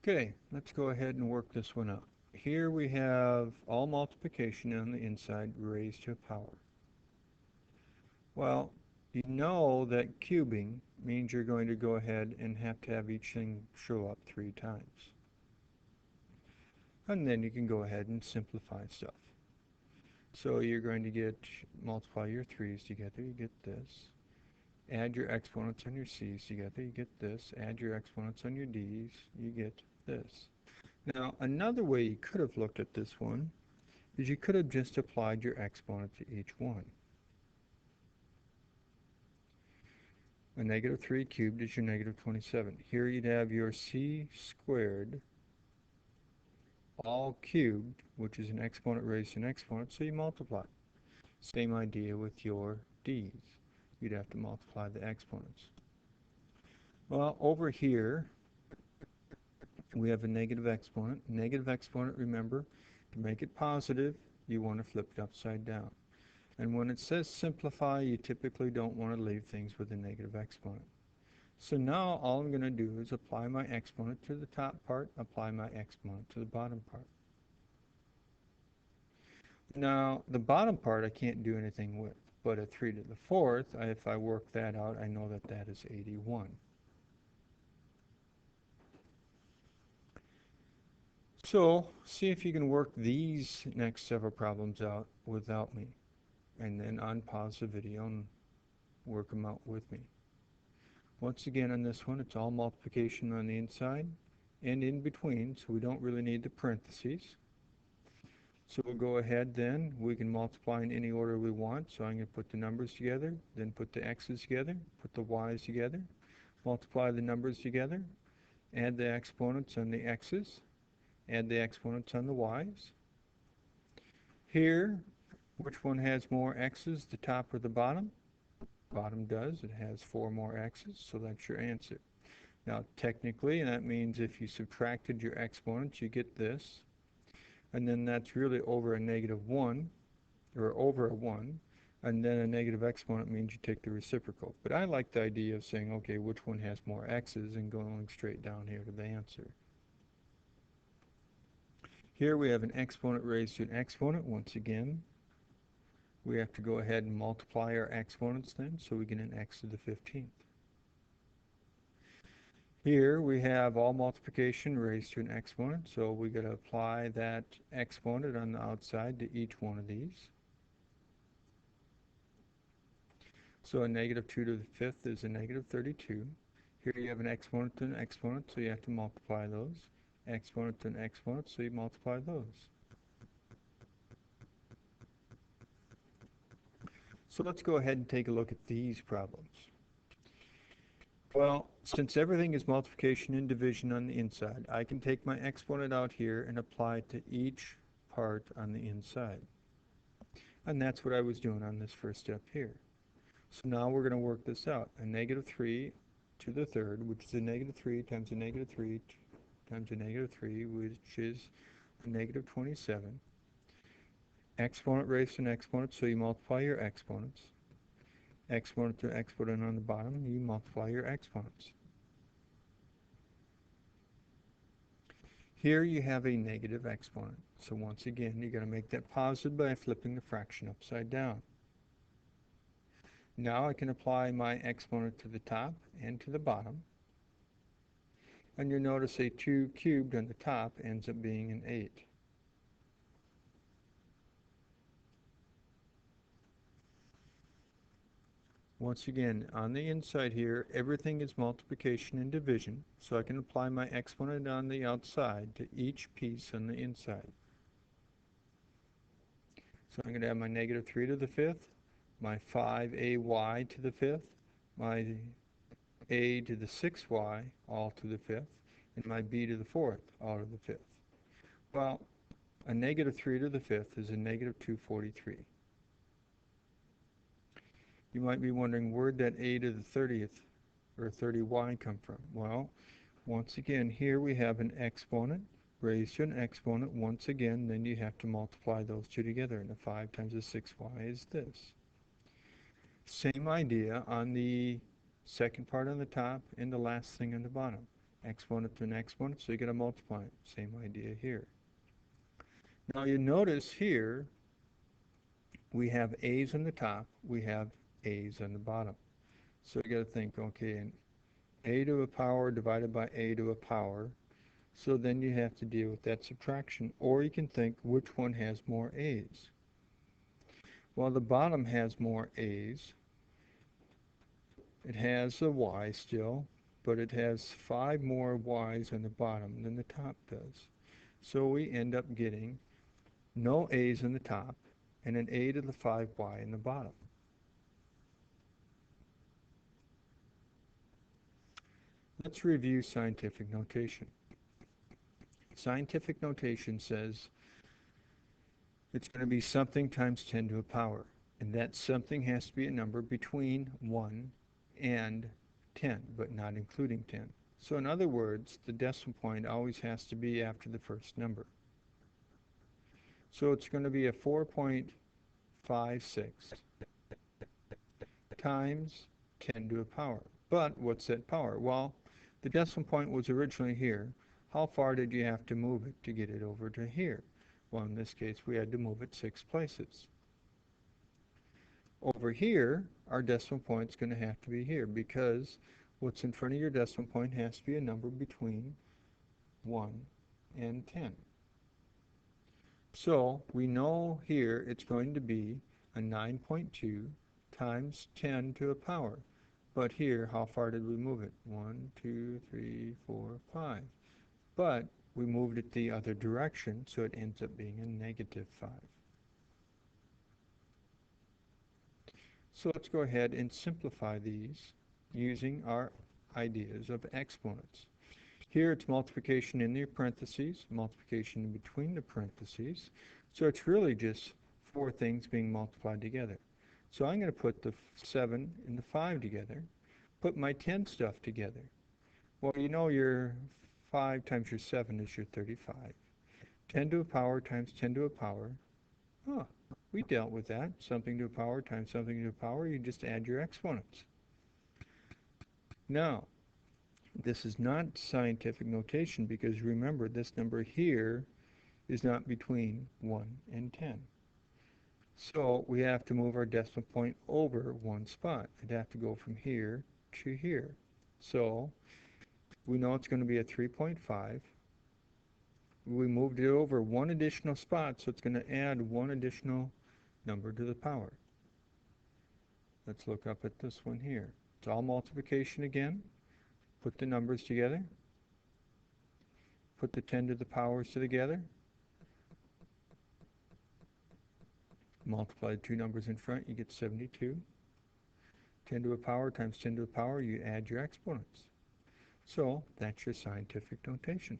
Okay, let's go ahead and work this one out. Here we have all multiplication on the inside raised to a power. Well, you know that cubing means you're going to go ahead and have to have each thing show up 3 times. And then you can go ahead and simplify stuff. So you're going to multiply your 3's together, you get this. Add your exponents on your c's together, you get this. Add your exponents on your d's, you get this. Now, another way you could have looked at this one is you could have just applied your exponent to each one. A negative 3 cubed is your negative 27. Here you'd have your c squared all cubed, which is an exponent raised to an exponent, so you multiply. Same idea with your d's. You'd have to multiply the exponents. Well, over here, we have a negative exponent. Negative exponent, remember, to make it positive, you want to flip it upside down. And when it says simplify, you typically don't want to leave things with a negative exponent. So now all I'm going to do is apply my exponent to the top part, apply my exponent to the bottom part. Now, the bottom part I can't do anything with, but a 3 to the 4th, if I work that out, I know that that is 81. So, see if you can work these next several problems out without me, and then unpause the video and work them out with me. Once again on this one, it's all multiplication on the inside and in between, so we don't really need the parentheses. So we'll go ahead then, we can multiply in any order we want, so I'm going to put the numbers together, then put the x's together, put the y's together, multiply the numbers together, add the exponents on the x's, add the exponents on the y's. Here, which one has more x's, the top or the bottom? Bottom does, it has 4 more x's, so that's your answer. Now technically, that means if you subtracted your exponents, you get this, and then that's really over a negative 1, or over a 1, and then a negative exponent means you take the reciprocal. But I like the idea of saying, okay, which one has more x's, and going straight down here to the answer. Here we have an exponent raised to an exponent. Once again, we have to go ahead and multiply our exponents then, so we get an x to the 15th. Here we have all multiplication raised to an exponent, so we got to apply that exponent on the outside to each one of these. So a negative 2 to the 5th is a negative 32. Here you have an exponent to an exponent, so you have to multiply those. Exponent to an exponent, so you multiply those. So let's go ahead and take a look at these problems. Well, since everything is multiplication and division on the inside, I can take my exponent out here and apply it to each part on the inside. And that's what I was doing on this first step here. So now we're going to work this out. A negative 3 to the 3rd, which is a negative 3 times a negative 3 times a negative 3, which is a negative 27. Exponent raised to an exponent, so you multiply your exponents. Exponent to exponent on the bottom, you multiply your exponents. Here you have a negative exponent. So once again, you're going to make that positive by flipping the fraction upside down. Now I can apply my exponent to the top and to the bottom. And you'll notice a 2 cubed on the top ends up being an 8. Once again, on the inside here, everything is multiplication and division, so I can apply my exponent on the outside to each piece on the inside. So I'm going to have my negative 3 to the 5th, my 5ay to the 5th, my a to the 6y all to the 5th, and my b to the 4th all to the 5th. Well, a negative 3 to the 5th is a negative 243. You might be wondering, where'd that a to the 30th or 30y come from? Well, once again, here we have an exponent raised to an exponent. Once again, then you have to multiply those two together, and the 5 times the 6y is this. Same idea on the second part on the top and the last thing on the bottom. exponent to an exponent, so you got to multiply it. Same idea here. Now you notice here we have a's on the top, we have a's on the bottom. So you got to think, okay, and a to a power divided by a to a power. So then you have to deal with that subtraction, or you can think which one has more a's. Well, the bottom has more a's. It has a y still, but it has 5 more y's on the bottom than the top does. So we end up getting no a's in the top and an a to the 5y in the bottom. Let's review scientific notation. Scientific notation says it's going to be something times 10 to a power, and that something has to be a number between 1 and 10, but not including 10. So in other words, the decimal point always has to be after the first number. So it's going to be a 4.56 times 10 to a power. But what's that power? Well, the decimal point was originally here. How far did you have to move it to get it over to here? Well, in this case, we had to move it 6 places. Over here, our decimal point is going to have to be here because what's in front of your decimal point has to be a number between 1 and 10. So we know here it's going to be a 9.2 times 10 to a power. But here, how far did we move it? 1, 2, 3, 4, 5. But we moved it the other direction, so it ends up being a negative 5. So let's go ahead and simplify these using our ideas of exponents. Here it's multiplication in the parentheses, multiplication in between the parentheses. So it's really just 4 things being multiplied together. So I'm going to put the 7 and the 5 together, put my 10 stuff together. Well, you know your 5 times your 7 is your 35. 10 to a power times 10 to a power. Oh, we dealt with that. Something to a power times something to a power. You just add your exponents. Now, this is not scientific notation because remember this number here is not between 1 and 10. So we have to move our decimal point over 1 spot. It'd have to go from here to here. So we know it's going to be a 3.5. We moved it over 1 additional spot, so it's going to add 1 additional number to the power. Let's look up at this one here. It's all multiplication again. Put the numbers together. Put the 10 to the powers together. Multiply the 2 numbers in front, you get 72. 10 to a power times 10 to the power, you add your exponents. So that's your scientific notation.